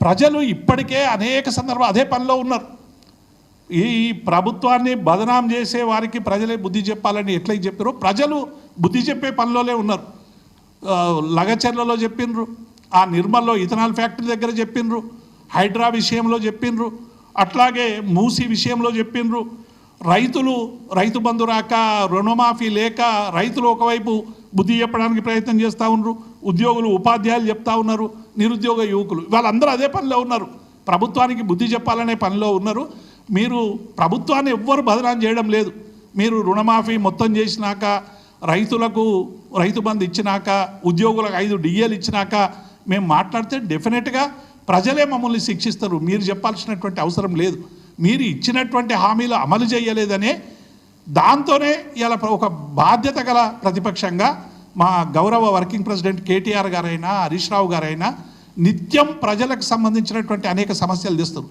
ప్రజలు ఇప్పటికే అనేక సందర్భాలు అదే పనిలో ఉన్నారు. ఈ ప్రభుత్వాన్ని బదనాం చేసే వారికి ప్రజలే బుద్ధి చెప్పాలని ఎట్లా చెప్పారో ప్రజలు బుద్ధి చెప్పే పనిలోనే ఉన్నారు. లగచర్లలో చెప్పినరు, ఆ నిర్మల్లో ఇథనాల్ ఫ్యాక్టరీ దగ్గర చెప్పినరు, హైడ్రా విషయంలో చెప్పినరు, అట్లాగే మూసి విషయంలో చెప్పినరు. రైతు బంధు రాక, రుణమాఫీ లేక రైతులు ఒకవైపు బుద్ధి చెప్పడానికి ప్రయత్నం చేస్తూ ఉన్నారు, ఉద్యోగులు ఉపాధ్యాయులు చెప్తా ఉన్నారు, నిరుద్యోగ యువకులు వాళ్ళందరూ అదే పనిలో ఉన్నారు, ప్రభుత్వానికి బుద్ధి చెప్పాలనే పనిలో ఉన్నారు. మీరు ప్రభుత్వాన్ని ఎవ్వరు బదనాం చేయడం లేదు. మీరు రుణమాఫీ మొత్తం చేసినాక, రైతులకు రైతు బంధు ఇచ్చినాక, ఉద్యోగులకు 5 డిఏలు ఇచ్చినాక మేము మాట్లాడితే డెఫినెట్గా ప్రజలే మమ్మల్ని శిక్షిస్తారు. మీరు చెప్పాల్సినటువంటి అవసరం లేదు. మీరు ఇచ్చినటువంటి హామీలు అమలు చేయలేదనే దాంతోనే ఇలా ఒక బాధ్యత గల ప్రతిపక్షంగా మా గౌరవ వర్కింగ్ ప్రెసిడెంట్ కేటీఆర్ గారైనా, హరీష్ రావు గారైనా నిత్యం ప్రజలకు సంబంధించినటువంటి అనేక సమస్యలు తెస్తారు.